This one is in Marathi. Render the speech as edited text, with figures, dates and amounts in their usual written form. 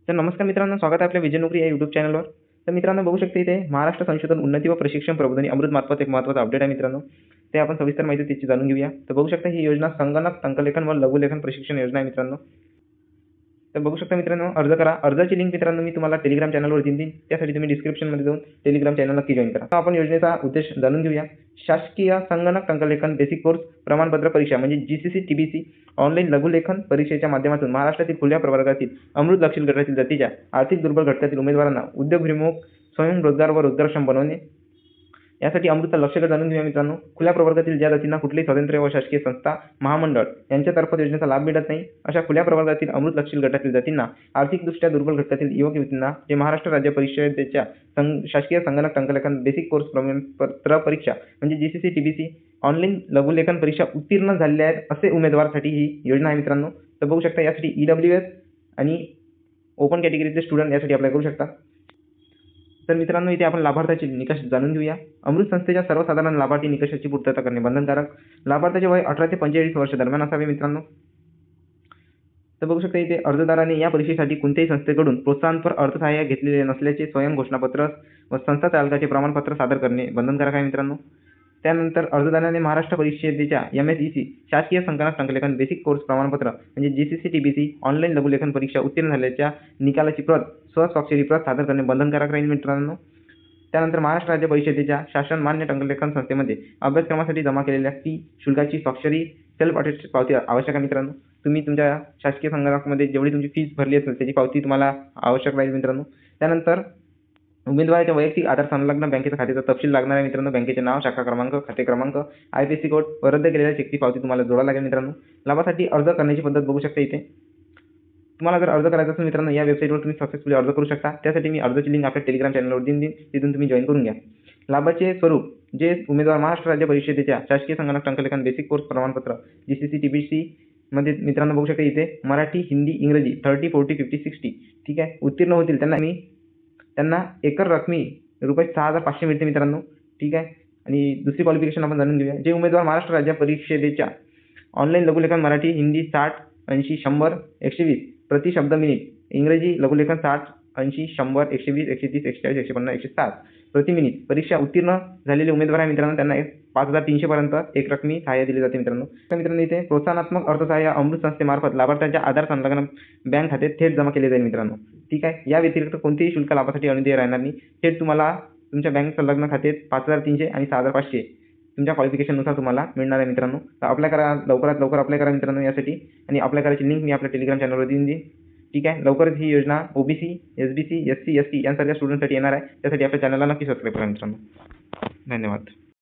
तर नमस्कार मित्रांनो, स्वागत आहे आपल्या विजय नोकरी या यूट्यूब चॅनलवर. तर मित्रांनो, बघू शकता इथे महाराष्ट्र संशोधन उन्नती व प्रशिक्षण प्रबोधिनी अमृत मार्फत एक महत्त्वाचा अपडेट आहे मित्रांनो. ते आपण सविस्तर माहिती त्याची जाणून घेऊया. तर बघू शकता ही योजना संगणक टंकलेखन व लघुलेखन प्रशिक्षण योजना आहे मित्रांनो. तर बघू शकता मित्रांनो, अर्ज करा. अर्जाची लिंक मित्रांनो मी तुम्हाला टेलिग्राम चॅनलवर देईन. त्यासाठी तुम्ही डिस्क्रिप्शनमध्ये जाऊन टेलिग्राम चॅनल नक्की जॉईन करा. आपण योजनेचा उद्देश जाणून घेऊया. शासकीय संगणक टंकलेखन बेसिक कोर्स प्रमाणपत्र परीक्षा म्हणजे जीसीसी टीबीसी ऑनलाईन लघुलेखन परीक्षेच्या माध्यमातून महाराष्ट्रातील खुल्या प्रवर्गातील अमृत लक्षित गटातील जातीच्या आर्थिक दुर्बल घटकातील उमेदवारांना उद्योगभिमुख स्वयंरोजगार व रोजगारक्षम बनवणे. यासाठी अमृतचा लक्ष्य गट जाणून घेऊया मित्रांनो. खुल्या प्रवर्गातील ज्या जातींना कुठलीही स्वतंत्र व शासकीय संस्था महामंडळ यांच्यातर्फे योजनेचा लाभ मिळत नाही, अशा खुल्या प्रवर्गातील अमृत लक्षित गटातील जातींना आर्थिकदृष्ट्या दुर्बल घटकातील युवक युवतींना जे महाराष्ट्र राज्य परिषदेच्या शासकीय संगणक टंकलेखन बेसिक कोर्स प्रमाणपत्र परीक्षा म्हणजे जीसीसी टीबीसी ऑनलाईन लघुलेखन परीक्षा उत्तीर्ण झालेले आहेत असे उमेदवारासाठी ही योजना आहे मित्रांनो. तर बघू शकता यासाठी ईडब्ल्यूएस आणि ओपन कॅटेगरीचे स्टुडंट यासाठी अप्लाय करू शकता. तर मित्रांनो, इथे आपण लाभार्थ्याचे निकष जाणून घेऊया. अमृत संस्थेच्या सर्वसाधारण लाभार्थी निकषाची पूर्तता करणे बंधनकारक. लाभार्थ्याचे वय 18 ते 45 वर्ष दरम्यान असावे मित्रांनो. तर बघू शकता इथे अर्जदाराने या परीक्षेसाठी कोणत्याही संस्थेकडून प्रोत्साहनपर अर्थसहाय्य घेतलेले नसल्याचे स्वयं घोषणापत्र व संस्था चालकाचे प्रमाणपत्र सादर करणे बंधनकारक आहे मित्रांनो. त्यानंतर अर्जदाराने महाराष्ट्र परिषदेच्या MSEC शासकीय संगणक टंकलेखन बेसिक कोर्स प्रमाणपत्र म्हणजे जीसीसी टीबीसी ऑनलाईन लघुलेखन परीक्षा उत्तीर्ण झाल्याच्या निकालाची प्रत स्वस्वाक्षरी प्रत सादर करणे बंधनकारक राहील मित्रांनो. त्यानंतर महाराष्ट्र राज्य परिषदेच्या शासन मान्य टंकलेखन संस्थेमध्ये अभ्यासक्रमासाठी जमा केलेल्या फी शुल्काची स्वाक्षरी सेल्फ अटेस्टेड पावती आवश्यक आहे मित्रांनो. तुम्ही तुमच्या शासकीय संगणकामध्ये जेवढी तुमची फीस भरली असेल त्याची पावती तुम्हाला आवश्यक राहील मित्रांनो. त्यानंतर उमेदवाराच्या वैयक्तिक आधार संलग्न बँकेचा खात्याचा तपशील लागणार आहे मित्रांनो. बँकेचे नाव, शाखा क्रमांक, खाते क्रमांक, IFSC कोड व रद्द केलेल्या चेकची पावती तुम्हाला जोडावी लागेल मित्रांनो. लाभासाठी अर्ज करण्याची पद्धत बघू शकता इथे. तुम्हाला जर अर्ज करायचा असेल मित्रांनो, या वेबसाईटवर तुम्ही सक्सेसफुली अर्ज करू शकता. त्यासाठी मी अर्जाची लिंक आपल्या टेलिग्राम चॅनलवर देईन, तिथून तुम्ही जॉईन करून घ्या. लाभाचे स्वरूप जे उमेदवार महाराष्ट्र राज्य परिषदेच्या शासकीय संगणक टंकलेखन बेसिक कोर्स प्रमाणपत्र जीसीसी टीबीसी मध्ये मित्रांनो बघू शकता इथे मराठी, हिंदी, इंग्रजी 30, 40, 50, 60 ठीक आहे उत्तीर्ण होतील त्यांना एकर रकमी रुपये 6,500 मिळते मित्रांनो. ठीक आहे. आणि दुसरी क्वालिफिकेशन आपण जाणून घेऊया. जे उमेदवार महाराष्ट्र राज्य परिषदेच्या ऑनलाईन लघुलेखन मराठी, हिंदी 60, 80, 100, 120 प्रति शब्द मिनिट, इंग्रजी लघुलेखन 60, 80, 100, 120, 130, 140, 150, 160 प्रति मिनिट परीक्षा उत्तीर्ण झालेले उमेदवार आहे मित्रांनो. त्यांना 5,300 पर्यंत एक रकमी सहाय्य दिले जाते मित्रांनो. तर मित्रांनो इथे प्रोत्साहनात्मक अर्थसहाय्य अमृत संस्थेमार्फत लाभार्थ्यांच्या आधार संलग्न बँक खात्यात थेट जमा केले जाईल मित्रांनो. ठीक आहे. या व्यतिरिक्त कोणतेही शुल्क लाभासाठी अनुदेय राहणार नाही. थेट तुम्हाला तुमच्या बँक संलग्न खात्यात 5,300 आणि 6,500 तुमच्या क्वालिफिकेशननुसार तुम्हाला मिळणार आहे मित्रांनो. तर अप्लाय करा, लवकरात लवकर अप्लाय करा मित्रांनो यासाठी. आणि अप्लाय करायची लिंक मी आपल्या टेलिग्राम चॅनलवर देईन. ठीक आहे. लवकरच ही योजना OBC, SBC, SC, ST यांसारख्या स्टुडंटसाठी येणार आहे. त्यासाठी आपल्या चॅनलला नक्की सबस्क्राईब करा मित्रांनो. धन्यवाद.